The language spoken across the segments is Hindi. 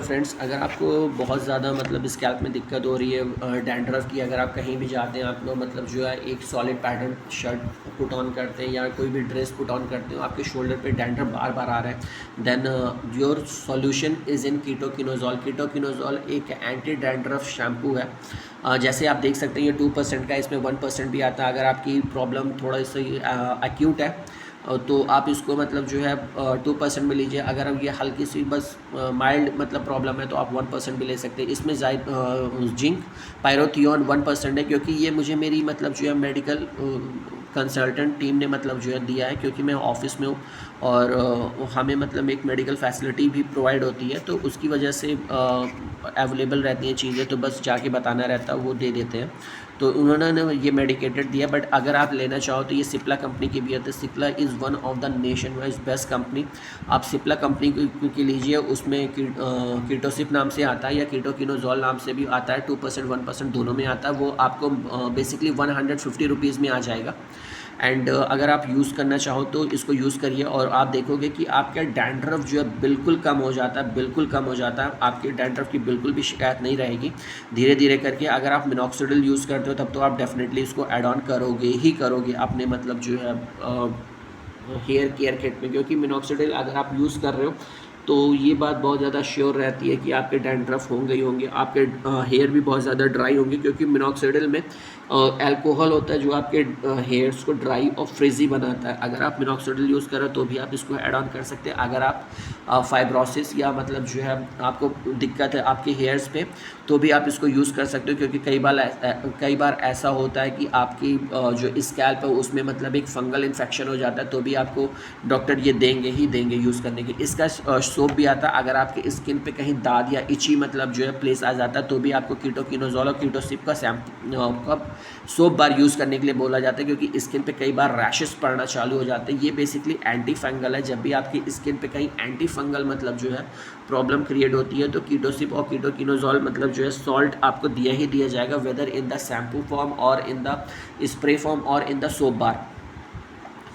फ्रेंड्स, अगर आपको बहुत ज़्यादा मतलब स्कैल्प में दिक्कत हो रही है डैंड्रफ की, अगर आप कहीं भी जाते हैं, आप लोग मतलब जो है एक solid pattern shirt put on करते हैं या कोई भी ड्रेस पुट ऑन करते हो, आपके शोल्डर पे डैंड्रफ बार बार आ रहा है, then your solution is in ketoconazole. Ketoconazole एक एंटी डैंड्रफ शैम्पू है। जैसे आप देख सकते हैं ये 2% का, इसमें 1% भी आता है। अगर आपकी प्रॉब्लम थोड़ा सा एक्यूट है तो आप इसको मतलब जो है 2% में लीजिए। अगर अब ये हल्की सी बस माइल्ड मतलब प्रॉब्लम है तो आप 1% भी ले सकते हैं। इसमें जिंक पायरोथियोन 1% है, क्योंकि ये मुझे मेरी मतलब जो है मेडिकल कंसल्टेंट टीम ने मतलब जो है दिया है, क्योंकि मैं ऑफिस में हूँ और हमें मतलब एक मेडिकल फैसिलिटी भी प्रोवाइड होती है, तो उसकी वजह से अवेलेबल रहती हैं चीज़ें, तो बस जाके बताना रहता है, वो दे देते हैं। तो उन्होंने ये मेडिकेटेड दिया। बट अगर आप लेना चाहो तो ये सिप्ला कंपनी की भी है। तो Cipla is one of the nation wise best company. आप सिप्ला कंपनी की लीजिए, उसमें कीटोसिप नाम से आता है या कीटोकिनोजोल नाम से भी आता है। 2% 1% दोनों में आता है। वो आपको बेसिकली 150 रुपीज़ में आ जाएगा। एंड अगर आप यूज़ करना चाहो तो इसको यूज़ करिए और आप देखोगे कि आपका डैंड्रफ जो है बिल्कुल कम हो जाता है, बिल्कुल कम हो जाता है। आपके डैंड्रफ की बिल्कुल भी शिकायत नहीं रहेगी धीरे धीरे करके। अगर आप मिनॉक्सिडिल यूज़ करते हो तब तो आप डेफिनेटली इसको ऐड ऑन करोगे ही करोगे अपने मतलब जो है हेयर केयर किट में, क्योंकि मिनॉक्सिडिल अगर आप यूज़ कर रहे हो तो ये बात बहुत ज़्यादा श्योर रहती है कि आपके डैंड्रफ होंगे ही होंगे, आपके हेयर भी बहुत ज़्यादा ड्राई होंगे, क्योंकि मिनॉक्सिडिल में अल्कोहल होता है जो आपके हेयर्स को ड्राई और फ्रिजी बनाता है। अगर आप मिनॉक्सिडिल यूज़ करें तो भी आप इसको ऐड ऑन कर सकते हैं। अगर आप फाइब्रोसिस या मतलब जो है आपको दिक्कत है आपके हेयर्स पे, तो भी आप इसको यूज़ कर सकते हो, क्योंकि कई बार ऐसा होता है कि आपकी जो स्कैल्प है उसमें मतलब एक फंगल इन्फेक्शन हो जाता है, तो भी आपको डॉक्टर ये देंगे ही देंगे यूज़ करने के। इसका सोप भी आता है। अगर आपके स्किन पे कहीं दाग या इची मतलब जो है प्लेस आ जाता है, तो भी आपको कीटोकिनोजोल और कीटोसिप का सोप बार यूज़ करने के लिए बोला जाता है, क्योंकि स्किन पे कई बार रैशेस पड़ना चालू हो जाते हैं। ये बेसिकली एंटी फंगल है। जब भी आपकी स्किन पे कहीं एंटी फंगल मतलब जो है प्रॉब्लम क्रिएट होती है, तो कीटोसिप और कीटोकिनोजोल मतलब जो है सॉल्ट आपको दिया ही दिया जाएगा, whether in the shampoo form और इन द स्प्रे फॉर्म और in the soap bar.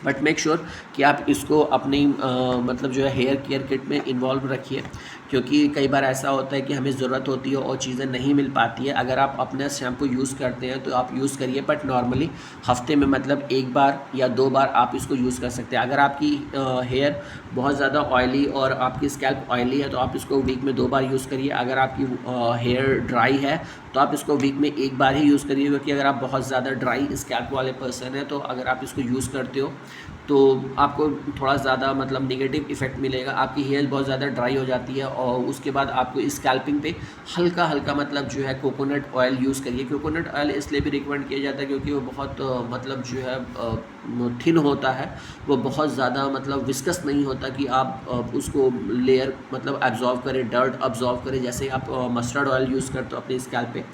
But make sure कि आप इसको अपनी मतलब जो है हेयर केयर किट में इन्वॉल्व रखिए, क्योंकि कई बार ऐसा होता है कि हमें ज़रूरत होती है और चीज़ें नहीं मिल पाती है। अगर आप अपना शैम्पू यूज़ करते हैं तो आप यूज़ करिए, बट नॉर्मली हफ्ते में मतलब 1 बार या 2 बार आप इसको यूज़ कर सकते हैं। अगर आपकी हेयर बहुत ज़्यादा ऑयली और आपकी स्कैल्प ऑयली है तो आप इसको वीक में 2 बार यूज़ करिए। अगर आपकी हेयर ड्राई है तो आप इसको वीक में 1 बार ही यूज़ करिए, क्योंकि अगर आप बहुत ज़्यादा ड्राई स्कैल्प वाले पर्सन हैं तो अगर आप इसको यूज़ करते हो तो आपको थोड़ा ज़्यादा मतलब नेगेटिव इफ़ेक्ट मिलेगा। आपकी हेयर बहुत ज़्यादा ड्राई हो जाती है और उसके बाद आपको स्कैल्पिंग पे हल्का हल्का मतलब जो है कोकोनट ऑयल यूज़ करिए। कोकोनट ऑयल इसलिए भी रिकमेंड किया जाता है क्योंकि वो बहुत मतलब जो है थिन होता है, वो बहुत ज़्यादा मतलब विस्कस नहीं होता कि आप उसको लेयर मतलब एब्जॉर्व करें, डर्ट एब्जॉर्व करें। जैसे आप मस्टर्ड ऑयल यूज़ करते हो अपने स्कैल्प पे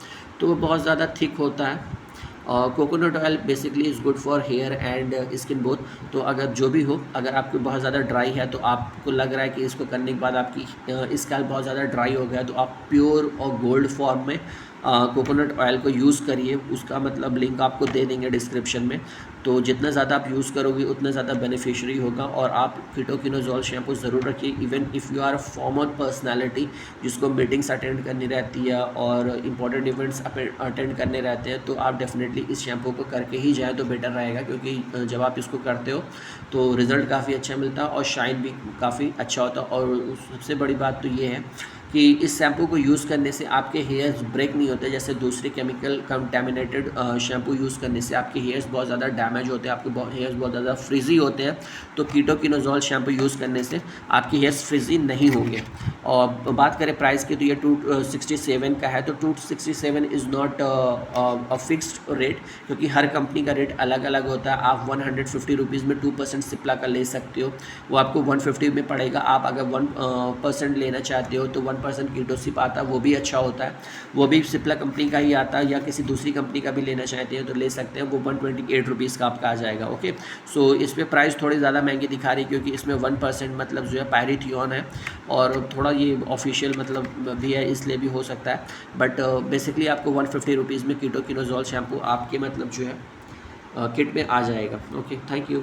तो वो बहुत ज़्यादा थिक होता है। Coconut oil basically is good for hair and skin both. तो अगर जो भी हो, अगर आपको बहुत ज़्यादा ड्राई है तो आपको लग रहा है कि इसको करने के बाद आपकी स्कैल्प बहुत ज़्यादा ड्राई हो गया, तो आप प्योर और गोल्ड फॉर्म में कोकोनट ऑयल को यूज़ करिए। उसका मतलब लिंक आपको दे देंगे डिस्क्रिप्शन में। तो जितना ज़्यादा आप यूज़ करोगे उतना ज़्यादा बेनिफिशियरी होगा। और आप कीटोकिनोजोल शैम्पू ज़रूर रखिए। Even if you are a formal personality जिसको मीटिंग्स अटेंड करनी रहती है और इंपॉर्टेंट इवेंट्स अटेंड करने रहते हैं, तो आप डेफिनेटली इस शैम्पू को करके ही जाएँ तो बेटर रहेगा, क्योंकि जब आप इसको करते हो तो रिज़ल्ट काफ़ी अच्छा मिलता है और शाइन भी काफ़ी अच्छा होता है। और सबसे बड़ी बात तो ये है कि इस शैम्पू को यूज़ करने से आपके हेयर्स ब्रेक नहीं होते, जैसे दूसरे केमिकल कंटेमिनेटेड शैम्पू यूज़ करने से आपके हेयर्स बहुत ज़्यादा डैमेज होते हैं, आपके हेयर्स बहुत ज़्यादा फ्रिजी होते हैं। तो कीटोकिनोजोल शैम्पू यूज़ करने से आपके हेयर्स फ्रिजी नहीं होंगे। और बात करें प्राइस की तो ये 267 का है। तो 267 is not a fixed rate, क्योंकि हर कंपनी का रेट अलग अलग होता है। आप 150 रुपीज़ में 2% सिप्ला का ले सकते हो, वो आपको 150 में पड़ेगा। आप अगर 1% लेना चाहते हो तो 1% कीटोसिप आता है, वो भी अच्छा होता है, वो भी सिप्ला कंपनी का ही आता है। या किसी दूसरी कंपनी का भी लेना चाहते हैं तो ले सकते हैं, वो 128 रुपीज़ का आपका आ जाएगा। ओके, सो इस पर प्राइस थोड़ी ज़्यादा महंगी दिखा रही है, क्योंकि इसमें 1% मतलब जो है पायरिथियोन है और थोड़ा ये ऑफिशियल मतलब भी है, इसलिए भी हो सकता है। बट बेसिकली आपको 150 रुपीज़ में कीटोकिनोजोल शैम्पू आपके मतलब जो है किट में आ जाएगा। Okay, thank you.